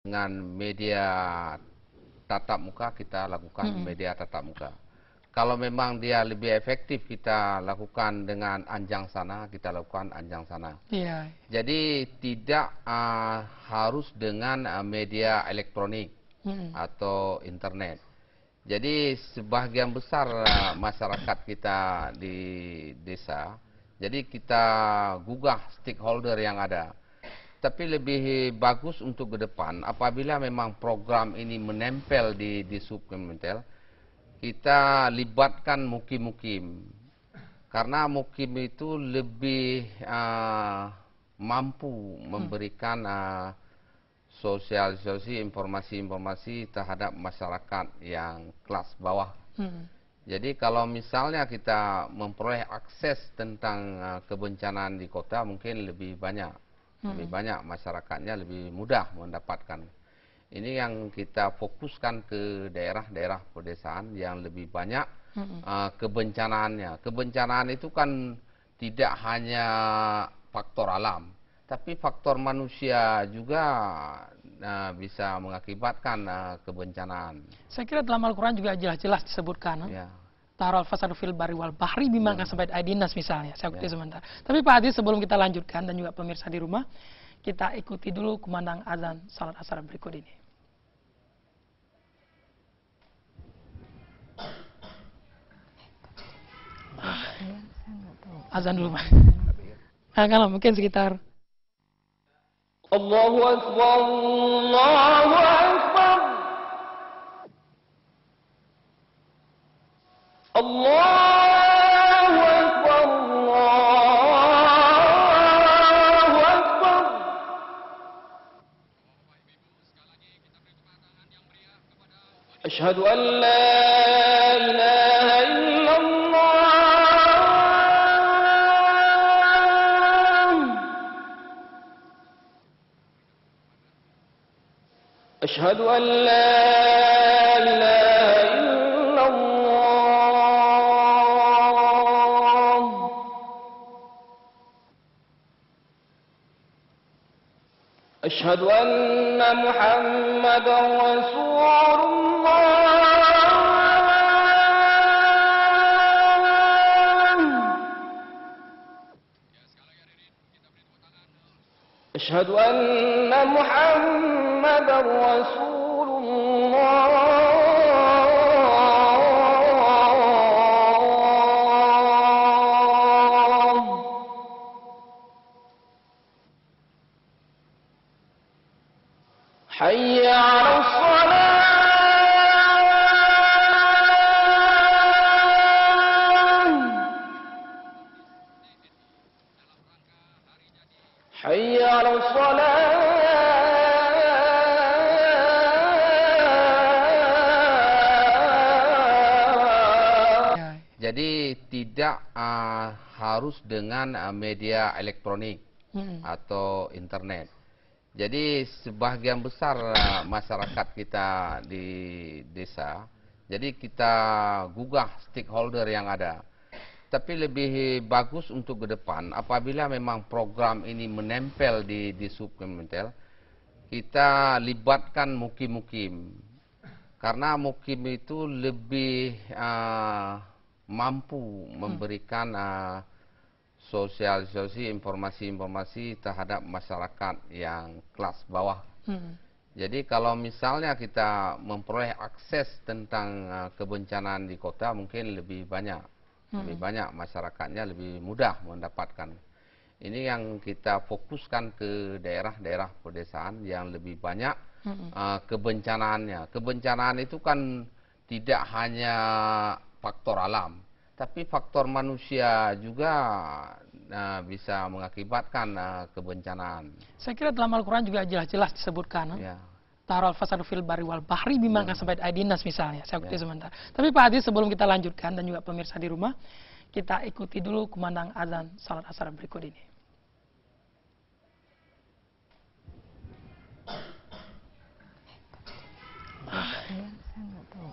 Dengan media tatap muka kita lakukan media tatap muka. Kalau memang dia lebih efektif kita lakukan dengan anjang sana, kita lakukan anjang sana. Iya. Jadi tidak harus dengan media elektronik atau internet. Jadi sebagian besar masyarakat kita di desa, jadi kita gugah stakeholder yang ada. Tapi lebih bagus untuk ke depan, apabila memang program ini menempel di subkementel, kita libatkan mukim-mukim. Karena mukim itu lebih mampu memberikan sosialisasi informasi-informasi terhadap masyarakat yang kelas bawah. Jadi kalau misalnya kita memperoleh akses tentang kebencanaan di kota, mungkin lebih banyak. Lebih banyak masyarakatnya lebih mudah mendapatkan. Ini yang kita fokuskan ke daerah-daerah pedesaan yang lebih banyak kebencanaannya. Kebencanaan itu kan tidak hanya faktor alam, tapi faktor manusia juga bisa mengakibatkan kebencanaan. Saya kira dalam Al-Quran juga jelas-jelas disebutkan. Ya. Taral fasadu fil bari wal bahri bima kasabat aidinas misalnya. Saya ikuti sebentar. Tapi Pak Adi, sebelum kita lanjutkan dan juga pemirsa di rumah, kita ikuti dulu kumandang azan salat asar berikut ini. Azan dulu, Pak. Nah, kalau mungkin sekitar Allahu Akbar, Allahu Akbar. Allahu Akbar, Allahu Akbar. Asyhadu an la ilaha illallah. Asyhadu an la ilaha illallah. Asyhadu anna Muhammadar Rasulullah. Asyhadu anna Muhammadar Rasulullah. Hayya 'alas shalah. Hayya 'alas shalah. Jadi tidak harus dengan media elektronik atau internet. Jadi sebagian besar masyarakat kita di desa, jadi kita gugah stakeholder yang ada. Tapi lebih bagus untuk ke depan, apabila memang program ini menempel di subkementel, kita libatkan mukim-mukim. Karena mukim itu lebih mampu memberikan sosialisasi informasi-informasi terhadap masyarakat yang kelas bawah. Jadi kalau misalnya kita memperoleh akses tentang kebencanaan di kota, mungkin lebih banyak. Lebih banyak masyarakatnya lebih mudah mendapatkan. Ini yang kita fokuskan ke daerah-daerah pedesaan yang lebih banyak kebencanaannya. Kebencanaan itu kan tidak hanya faktor alam, tapi faktor manusia juga bisa mengakibatkan kebencanaan. saya kira dalam Al-Quran juga jelas-jelas disebutkan. Ya. Taral fasadu fil bari wal bahri bima kasabat aidinas misalnya. Saya ikuti sebentar. Tapi Pak Adi, sebelum kita lanjutkan dan juga pemirsa di rumah, kita ikuti dulu kumandang azan salat asar berikut ini.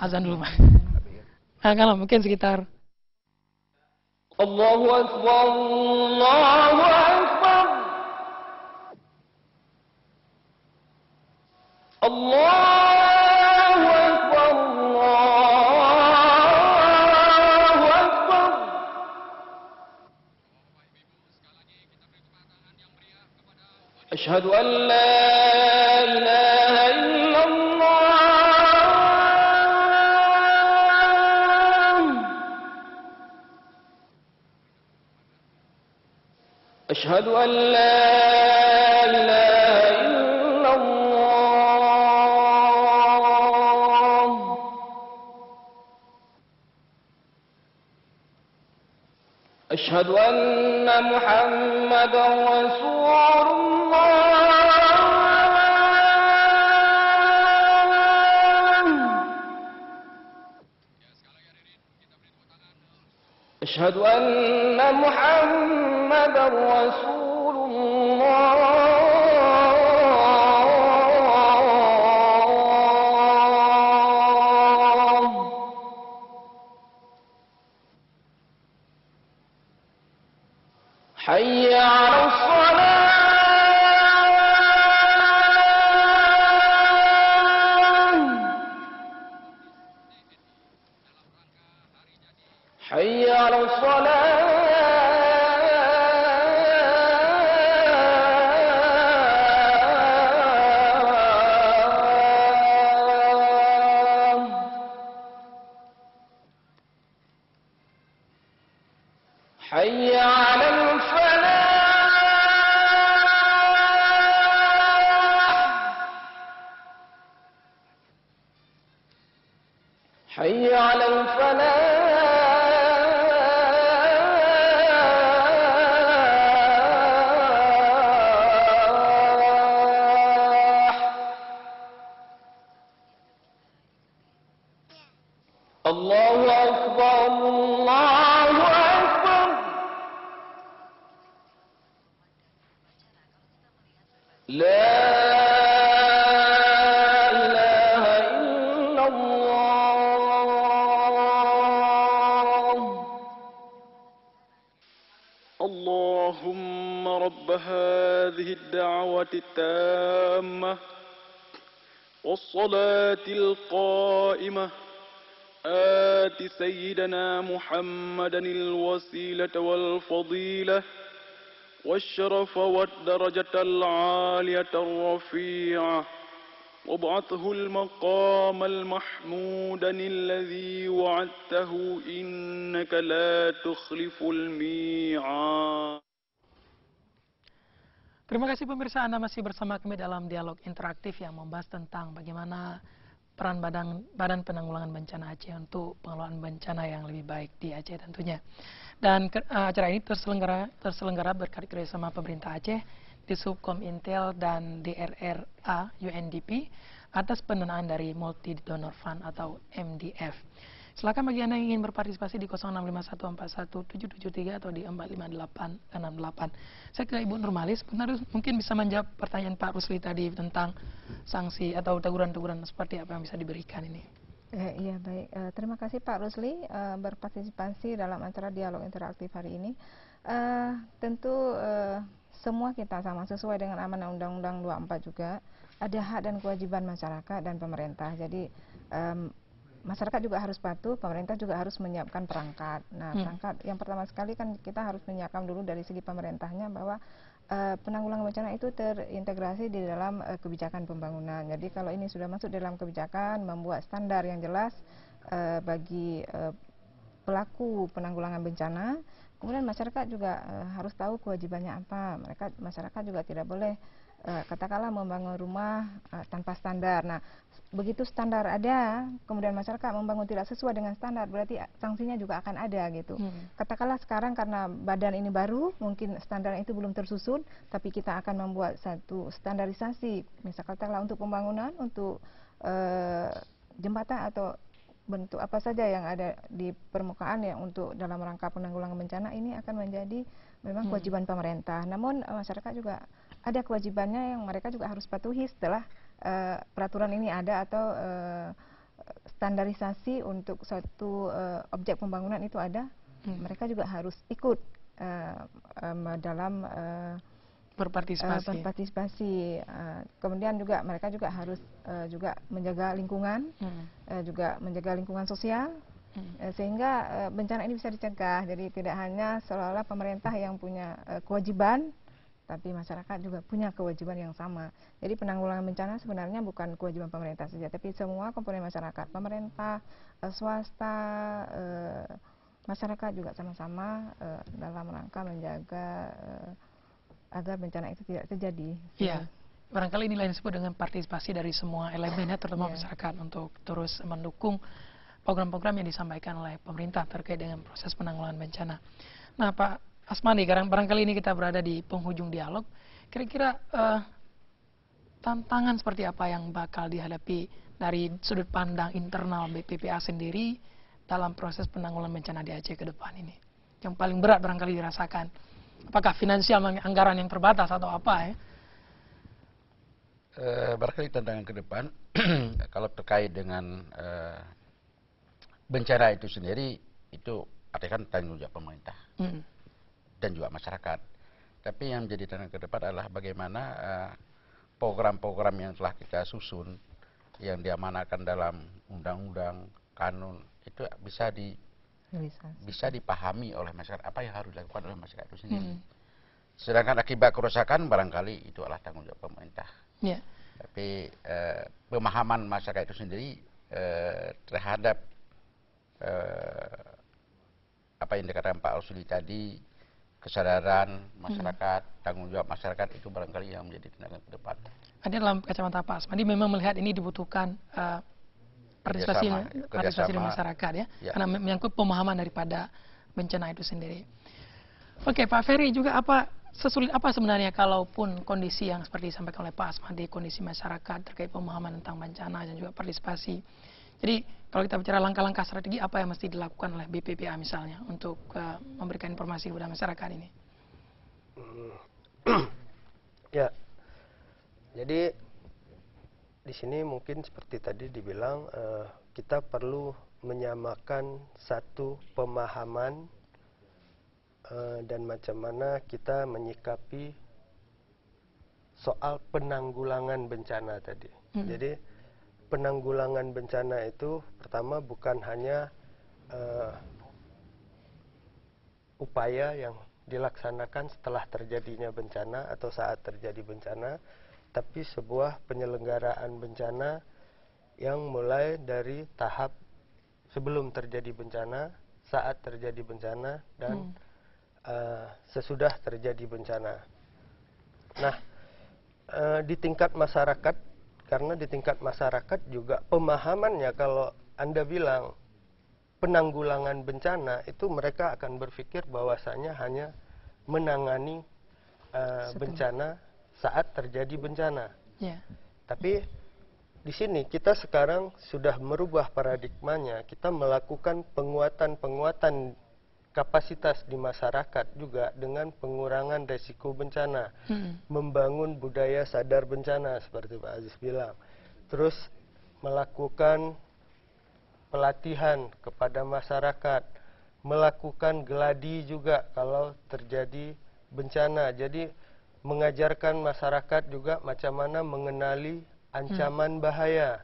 Azan dulu, Pak. Nah, kalau mungkin sekitar Allahu Akbar, Allahu Akbar. Allahu Akbar, Allahu Akbar. Asyhadu an la ilaha illallah. Asyhadu an la ilaha illallah. Asyhadu anna Muhammadar Rasulullah. Asyhadu anna Muhammadar Rasulullah. Hayya 'alas shalah. Hayya 'alas salah. Hayya 'alal falah. Hayya 'alal falah. Allahu Akbar, Allahu Akbar. La ilaha illallah. اللهم رب هذه الدعوة التامة والصلاة القائمة آت سيدنا محمدا الوسيلة والفضيلة والشرف والدرجة العالية الرفيعة وابعثه المقام المحمود الذي وعدته إنك لا تخلف الميعاد. Terima kasih pemirsa, Anda masih bersama kami dalam dialog interaktif yang membahas tentang bagaimana peran Badan Penanggulangan Bencana Aceh untuk pengelolaan bencana yang lebih baik di Aceh tentunya. Dan acara ini terselenggara berkat kerjasama pemerintah Aceh, di Subkomintel dan DRRA UNDP atas pendanaan dari Multi Donor Fund atau MDF. Silakan bagi Anda yang ingin berpartisipasi di 0651417773 atau di 45868. Saya ke Ibu Nurmalis, mungkin bisa menjawab pertanyaan Pak Rusli tadi tentang sanksi atau teguran-teguran seperti apa yang bisa diberikan ini. Iya baik, terima kasih Pak Rusli berpartisipasi dalam acara dialog interaktif hari ini. Tentu semua kita sama sesuai dengan amanah Undang-Undang 24 juga ada hak dan kewajiban masyarakat dan pemerintah. Jadi masyarakat juga harus patuh, pemerintah juga harus menyiapkan perangkat. Nah, perangkat yang pertama sekali kan kita harus menyiapkan dulu dari segi pemerintahnya bahwa penanggulangan bencana itu terintegrasi di dalam kebijakan pembangunan. Jadi kalau ini sudah masuk dalam kebijakan, membuat standar yang jelas bagi pelaku penanggulangan bencana. Kemudian masyarakat juga harus tahu kewajibannya apa. Masyarakat juga tidak boleh katakanlah membangun rumah tanpa standar. Nah, begitu standar ada, kemudian masyarakat membangun tidak sesuai dengan standar, berarti sanksinya juga akan ada gitu. Katakanlah sekarang karena badan ini baru, mungkin standar itu belum tersusun, tapi kita akan membuat satu standarisasi, misalkan katakanlah untuk pembangunan, untuk jembatan atau bentuk apa saja yang ada di permukaan ya untuk dalam rangka penanggulangan bencana, ini akan menjadi memang kewajiban pemerintah. Namun masyarakat juga ada kewajibannya yang mereka juga harus patuhi setelah peraturan ini ada atau standarisasi untuk satu objek pembangunan itu ada. Mereka juga harus ikut dalam berpartisipasi. Kemudian juga mereka juga harus juga menjaga lingkungan, juga menjaga lingkungan sosial, sehingga bencana ini bisa dicegah. Jadi tidak hanya seolah-olah pemerintah yang punya kewajiban, tapi masyarakat juga punya kewajiban yang sama. Jadi penanggulangan bencana sebenarnya bukan kewajiban pemerintah saja, tapi semua komponen masyarakat, pemerintah, swasta, masyarakat juga sama-sama dalam rangka menjaga agar bencana itu tidak terjadi. Iya, barangkali inilah yang disebut dengan partisipasi dari semua elemen, terutama masyarakat, untuk terus mendukung program-program yang disampaikan oleh pemerintah terkait dengan proses penanggulangan bencana. Nah, Pak Asmadi, barangkali ini kita berada di penghujung dialog. Kira-kira tantangan seperti apa yang bakal dihadapi dari sudut pandang internal BPPA sendiri dalam proses penanggulangan bencana di Aceh ke depan ini? Yang paling berat barangkali dirasakan. Apakah finansial, anggaran yang terbatas atau apa ya? Barangkali tantangan ke depan, kalau terkait dengan bencana itu sendiri, itu artinya kan tanggung jawab pemerintah dan juga masyarakat. Tapi yang menjadi tantangan ke depan adalah bagaimana program-program yang telah kita susun, yang diamanahkan dalam undang-undang, kanun, itu bisa dipahami oleh masyarakat, apa yang harus dilakukan oleh masyarakat itu sendiri. Sedangkan akibat kerusakan barangkali itu adalah tanggung jawab pemerintah. Tapi pemahaman masyarakat itu sendiri terhadap apa yang dikatakan Pak Rusli tadi, kesadaran masyarakat, tanggung jawab masyarakat, itu barangkali yang menjadi tindakan ke depan. Ada dalam kacamata Pak Asmadi memang melihat ini dibutuhkan partisipasi dari masyarakat ya, karena menyangkut pemahaman daripada bencana itu sendiri. Oke, Pak Ferry, juga sesulit apa sebenarnya kalaupun kondisi yang seperti disampaikan oleh Pak Asmadi, kondisi masyarakat terkait pemahaman tentang bencana dan juga partisipasi. Jadi kalau kita bicara langkah-langkah strategi, apa yang mesti dilakukan oleh BPPA misalnya untuk memberikan informasi kepada masyarakat ini? Ya, jadi di sini mungkin seperti tadi dibilang, kita perlu menyamakan satu pemahaman dan macam mana kita menyikapi soal penanggulangan bencana tadi. Jadi penanggulangan bencana itu pertama bukan hanya upaya yang dilaksanakan setelah terjadinya bencana atau saat terjadi bencana, tapi sebuah penyelenggaraan bencana yang mulai dari tahap sebelum terjadi bencana, saat terjadi bencana, dan sesudah terjadi bencana. Nah, di tingkat masyarakat, karena di tingkat masyarakat juga pemahamannya, kalau Anda bilang penanggulangan bencana, itu mereka akan berpikir bahwasanya hanya menangani bencana saat terjadi bencana. Tapi di sini kita sekarang sudah merubah paradigmanya. Kita melakukan penguatan kapasitas di masyarakat juga dengan pengurangan resiko bencana, membangun budaya sadar bencana seperti Pak Aziz bilang, terus melakukan pelatihan kepada masyarakat, melakukan geladi juga kalau terjadi bencana. Jadi mengajarkan masyarakat juga macam mana mengenali ancaman bahaya,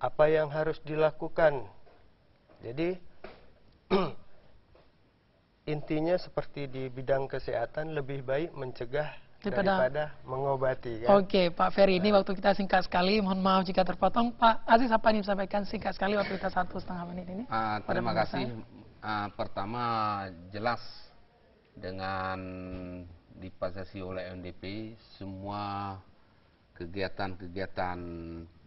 apa yang harus dilakukan. Jadi intinya seperti di bidang kesehatan, lebih baik mencegah daripada mengobati. Kan? Oke, Pak Ferry, ini waktu kita singkat sekali. Mohon maaf jika terpotong. Pak Aziz, apa yang disampaikan singkat sekali, waktu kita 1,5 menit ini? Terima kasih. Pertama, jelas dengan dipasasi oleh UNDP, semua kegiatan-kegiatan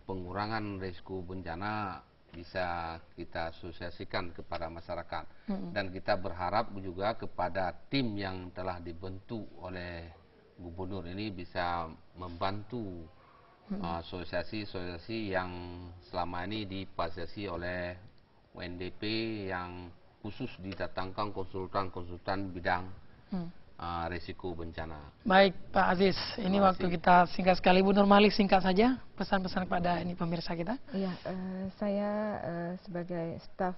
pengurangan risiko bencana bisa kita asosiasikan kepada masyarakat. Dan kita berharap juga kepada tim yang telah dibentuk oleh gubernur ini bisa membantu asosiasi-asosiasi yang selama ini dipasasi oleh UNDP, yang khusus didatangkan konsultan-konsultan bidang risiko bencana. Baik, Pak Aziz, ini waktu kita singkat sekali. Bu Nurmali, singkat saja pesan-pesan kepada ini pemirsa kita. Iya, saya sebagai staf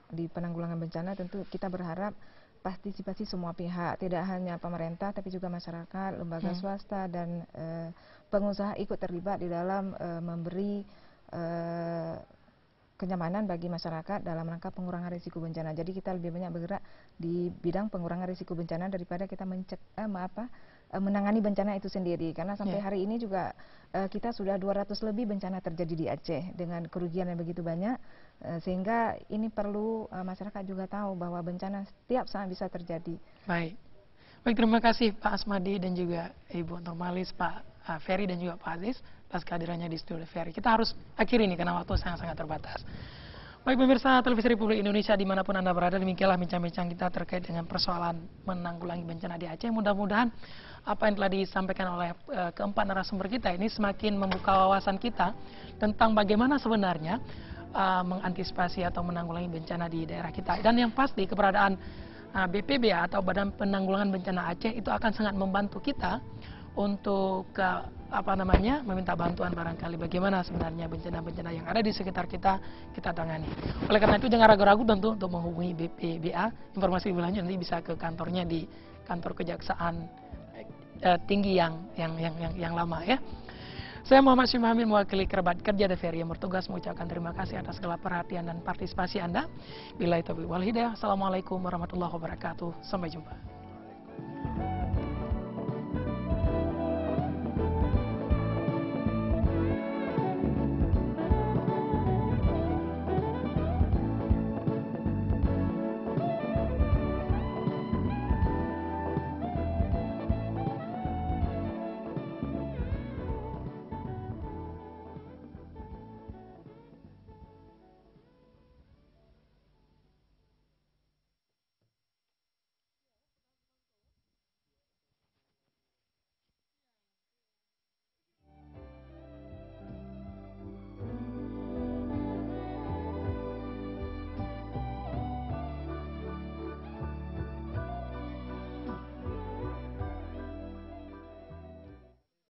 di penanggulangan bencana, tentu kita berharap partisipasi semua pihak, tidak hanya pemerintah tapi juga masyarakat, lembaga swasta dan pengusaha ikut terlibat di dalam memberi kenyamanan bagi masyarakat dalam rangka pengurangan risiko bencana. Jadi kita lebih banyak bergerak di bidang pengurangan risiko bencana daripada kita menangani bencana itu sendiri. Karena sampai hari ini juga kita sudah 200 lebih bencana terjadi di Aceh dengan kerugian yang begitu banyak, sehingga ini perlu masyarakat juga tahu bahwa bencana setiap saat bisa terjadi. Baik, terima kasih Pak Asmadi dan juga Ibu Nurmalis, Pak Ferry dan juga Pak Aziz atas kehadirannya di studio Ferry. Kita harus akhiri ini karena waktu sangat-sangat terbatas. Baik pemirsa Televisi Republik Indonesia dimanapun Anda berada, demikianlah bincang-bincang kita terkait dengan persoalan menanggulangi bencana di Aceh. Mudah-mudahan apa yang telah disampaikan oleh keempat narasumber kita ini semakin membuka wawasan kita tentang bagaimana sebenarnya mengantisipasi atau menanggulangi bencana di daerah kita. Dan yang pasti keberadaan BPBA atau Badan Penanggulangan Bencana Aceh itu akan sangat membantu kita untuk meminta bantuan barangkali bagaimana sebenarnya bencana-bencana yang ada di sekitar kita tangani. Oleh karena itu jangan ragu-ragu tentu untuk menghubungi BPBA. Informasi lebih lanjut nanti bisa ke kantornya di kantor Kejaksaan Tinggi yang lama ya. Saya Muhammad Syimah Hamid mewakili kerabat kerja TVRI yang bertugas mengucapkan terima kasih atas segala perhatian dan partisipasi Anda. Billahi taufiq wal hidayah. Assalamualaikum warahmatullahi wabarakatuh. Sampai jumpa.